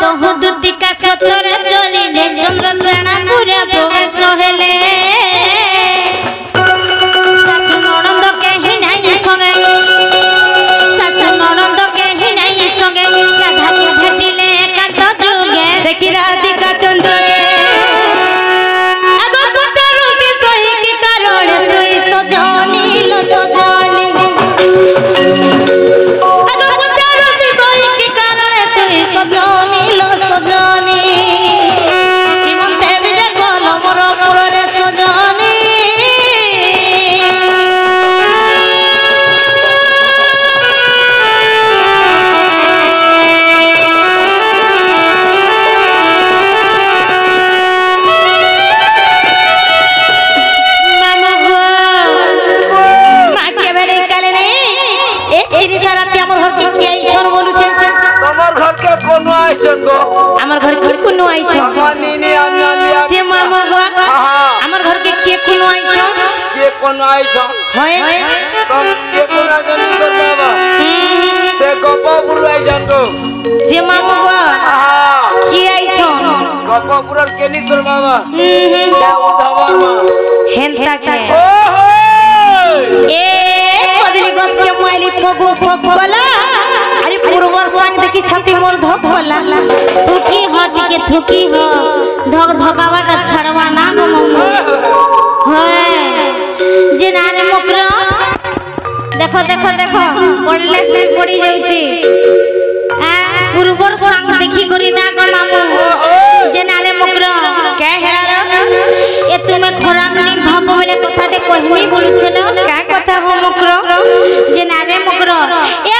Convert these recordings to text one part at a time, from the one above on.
दोहुदुतिका सतर चलिले चंद्रसेना पुरे प्रवेश हेले सासु ननद केहि नाही संगे सासु ननद केहि नाही संगे राधा के भेटिले एकांत जुगे देखि राधिका चंद्र अब कुटरु के सही के कारण तुई सजनी लो सजनी अब कुटरु के सही के कारण तुई सजनी लो सजनी जीवनते बिरे कोन मोर पुररे सजनी আমার ঘর কে কোন আইছো সে মামা গো আমার ঘর কে কে কোন আইছো কে কোন আইছো হয় তো কে কোন আইছো তোর বাবা সে গপপুর আইছন গো যে মামা গো কি আইছো গপপুরের কেনি তোর বাবা যা উধাবার মা হেনতা কে ওহো এ কদলি গছ কে মাইলি ফগু ফগলা अरे पूर्वर संग देखी छाती मोर धक होला थुकी ह टिके थुकी ह धक धकावा का छड़वा ना गो होय जे नारे मोकर देखो देखो देखो पड़ले से पड़ी जाउची आ पूर्वर संग देखी करी ना गो मामू जे नारे मोकर के हेला ए तुमे खरामनी भाव बोले कथाटे कहमी बोलछलो का कथा हो मोकर जे नारे मोकर ए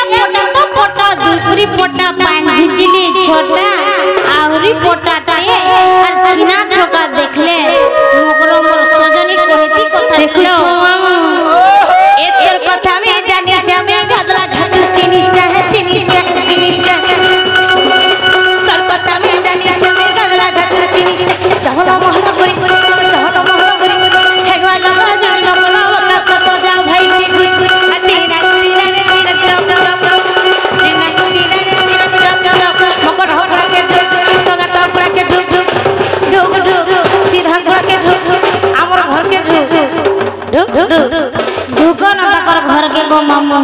पोटा दुपुरी पोटा पान घिचली छोटा आवरी पोटा टाए और छिना छोका देखले मोकरो मोर सजनी कहती कथा देखलो ए तोर कथा में जानी छे में गदला घाटू चिनी चाहे तोर कथा में जानी छे में गदला घाटू चिनी चहल महल करी चहल महल करी हेगवा लगा जन लगा आकाश तो जाओ भाई अतीना मकर होड़ा के सगाता पूरा के ढुक सीधा पूरा के हमर घर के ढुकन तकर घर के गो मामू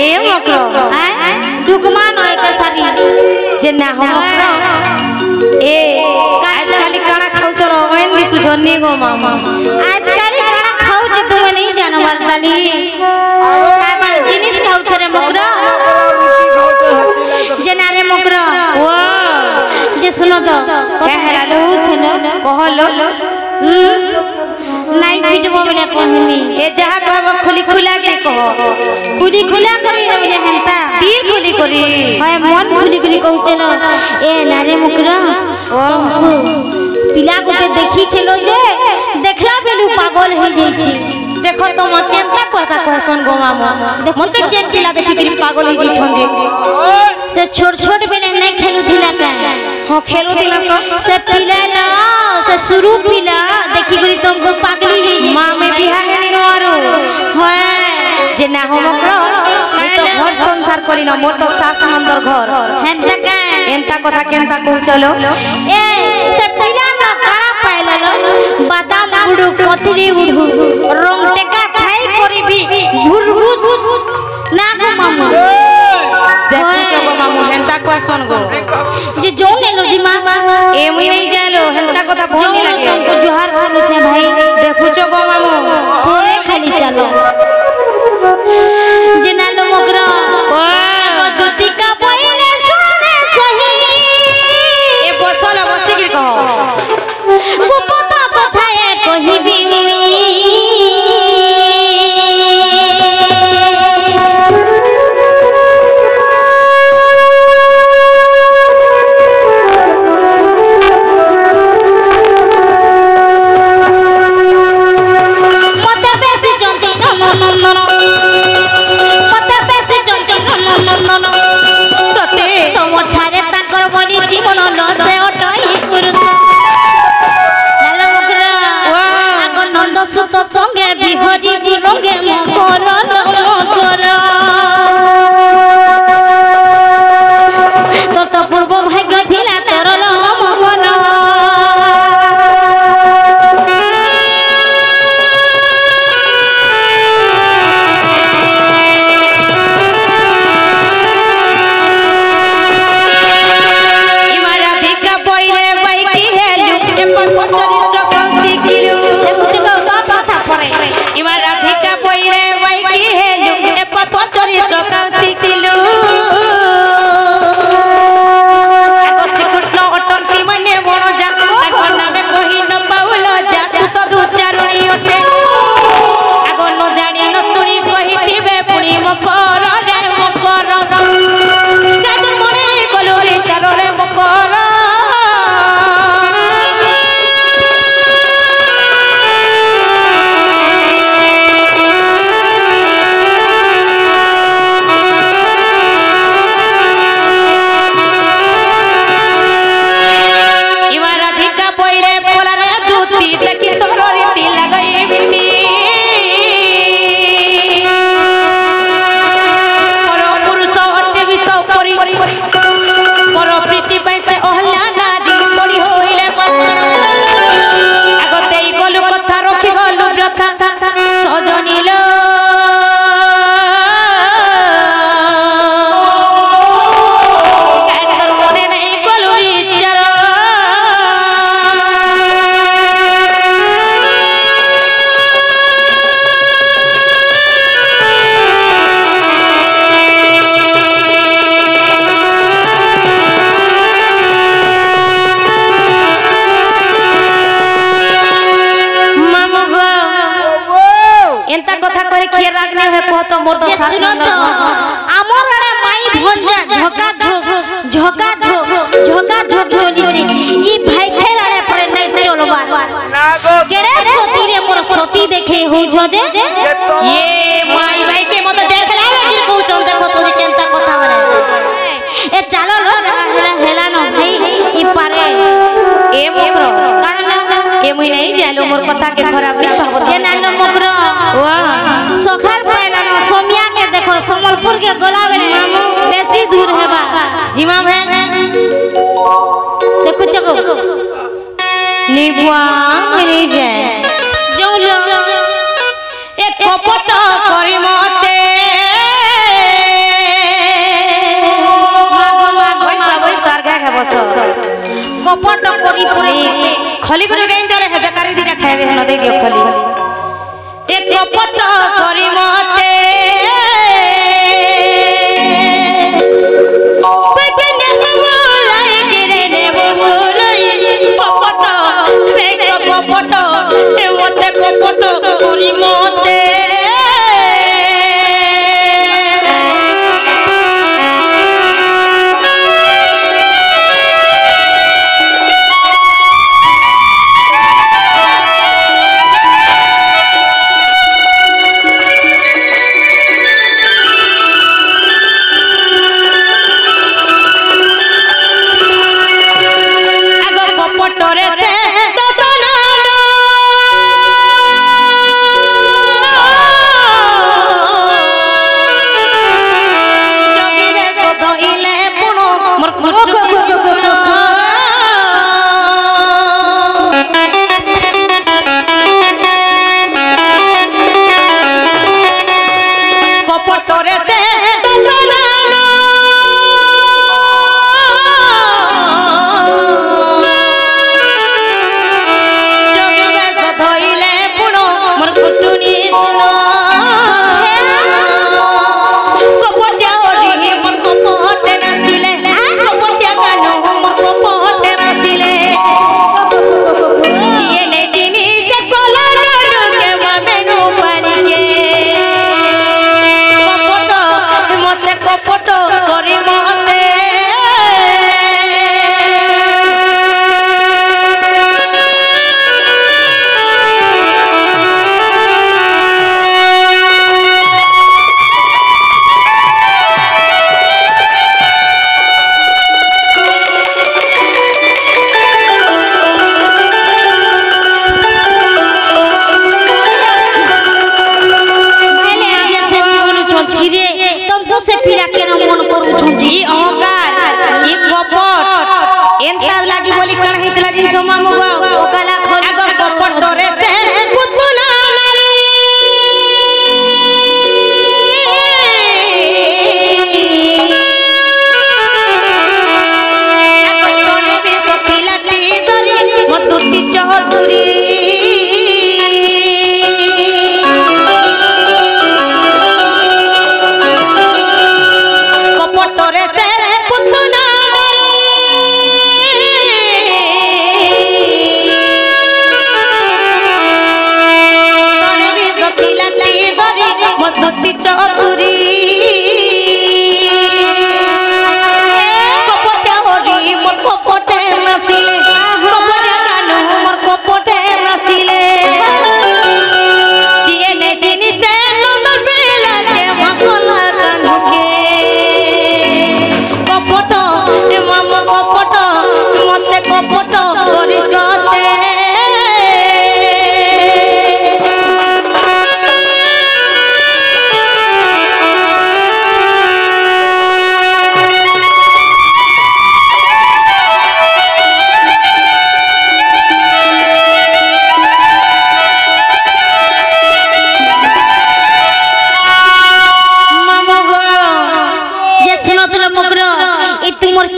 ए मकरो ढुकमा नय का सारी जे ना हो मकरो ए आज खाली काना खाउ चलो ओइन दिसु जन्नी गो मामा आज खाली काना खाउ जे तुम नहीं जानो वाली काय बार जिनिस खाउ छरे मकरो जे नारे मकरो ओ जे सुनो तो कहरा लो छलो कहलो नाइ पिटबो बोले कहनी ए जहा कहब खुली खुला के कह खुली खुला करी बोले हंता दिल खुली करी हाय मन खुली खुली कहू चलो ए नारे मकरो ओ पिला को देखी छलो जे देखला बेलु पागल हो जाई छी देखो तो मत केनता कहता कहसन गो मामा मते केन पिला देखि कि पागल हो जाई छन जे से छोट छोट बेले नहीं खेलु थिला का हां खेलु थिला से पिला ना से शुरू पिला देखि गरी तुमको पागली है मां में बिहा है नरो हां जे ना हो मकरो तो घर संसार करी ना मोर तो सास नंदर घर हेंता का एंता कथा केनता कहू चलो ए से पिला ना कारा पाइलो बादाम बुडू पथरी बुडू रंग टेका खाई करबी भुरभुस ना गो मामा देखो तो मामू हेंता क्वेश्चन गो जे जो ले लो जी मां ए मुई नहीं जालो हेंता कथा भोनी लागे तुमको जोहार करू छे भाई देखो छो गो मामू थोड़े खाली चलो जे ना लो मकरा दुती का पहिले सुने सही ए बसल बसी के कहो गुपता कथा ए कहिबी मते बेसी করে কে রাগনে হয়ে কত মোর তো শুনো তো আমার আরে মাই ভঞ্জা ঝকা ঝক বলিছে ই ভাই খেলারে পরে নাই চলবা না গো কেরে সতী রে মোর সতী দেখে হউছ যে এ মাই ভাই কে মতে দেখলা লাগি কউছন দেখো তো যে কেনতা কথা বলে এ চালো লো হেলা ন ভাই ই পারে এ মোর কারণ এ মুই নাই জানো মোর কথা के खराब नहीं कहबो जे नानो मोर ओ सखार पहला न सोमिया के देखो समलपुर के गोला में बेसी दूर हेबा जीवा भे देखो चगो निबुआ मिली जाए जोलो एक कपट करी मते कपट करी पुरी खली करे गाइन दरे हे बेकारी दिना खाइबे न दे दियो खली एक कपट करी मते पेकने बोलाई करे ने बोलाई कपट पेक कपट ए मते कपट करी मते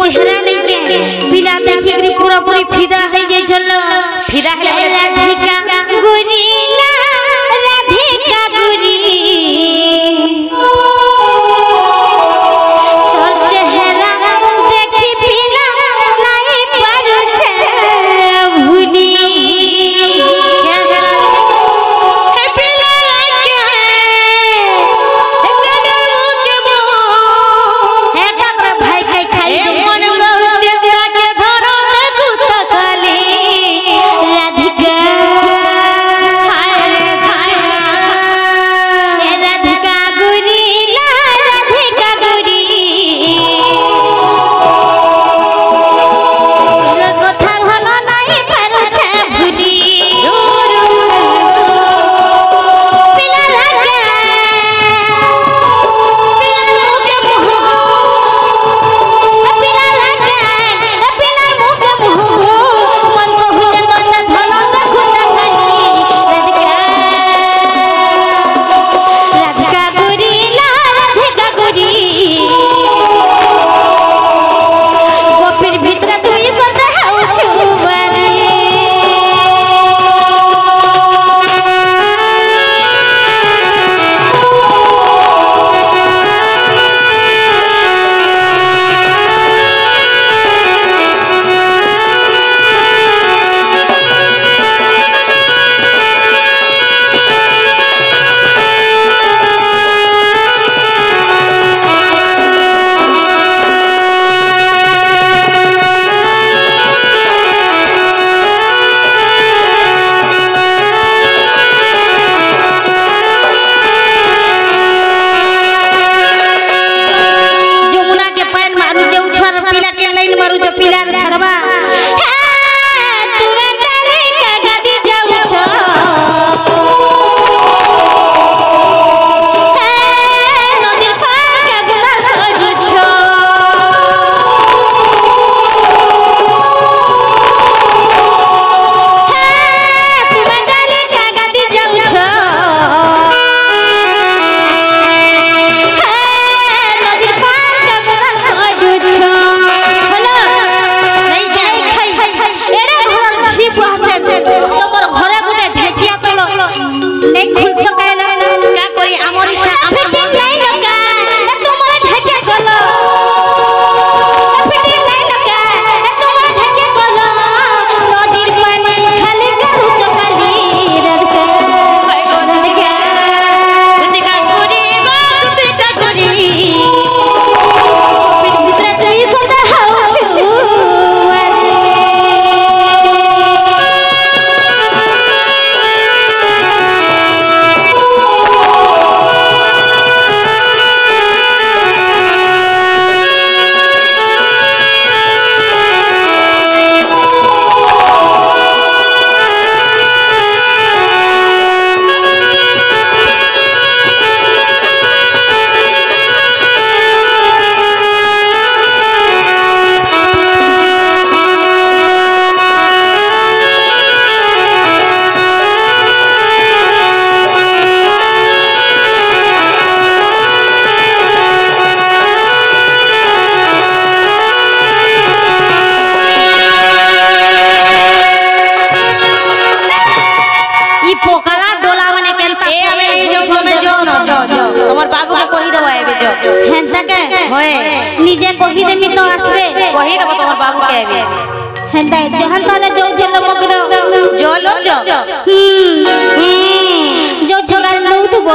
चेहरा नहीं के बिना देखी पूरा पूरी फिदा है जे झल ଦେଖବା ତୁମେ ଡାଲି କାଗାଦି ଯାଉଛ ନଦୀର ପାକା ଗୁଡ଼ା ସଜୁଛ ତୁମେ ଡାଲି କାଗାଦି ଯାଉଛ ନଦୀର ପାକା ଗୁଡ଼ା ସଜୁଛ ହଲୋ ନାଇଁ ଯାଇ ଖାଇ ଏଡ଼େ ଘର ଝି ପୁହାସେ ତମର ଘରେ ଗୋଟେ ଢେକିଆ ତଲ ନେଇ ଖୁଲଛ କାଇଲା କା କରି ଆମର ଇଚ୍ଛା ଆମର ନାଇଁ ଲକା ତମର ଢେକିଆ ତଲ ଫିଟି ନାଇଁ ଲକା ତମର ଢେକିଆ ତଲ ନଦୀର ପାଣି ଖାଲି କରୁଛ ଖାଲି ରଦକା ହାଇ ଗো ରଦକା ରଦକା କରି ଗো ରଦକା କରି ପିଟ ଭିତରେ ତୁଇ ସଦା ହାଉଛୁ पोकाला डोला माने केनता ए हमें ए जो में जो न जो तमर बाबू के कहि देबो एबे जो हेंता के होए निजे कहि देमी तो आसबे कहि देबो तमर बाबू के एबे हेंता जहन ताले जो जलो मगरो जो लो जो जो झगड़ लउतबो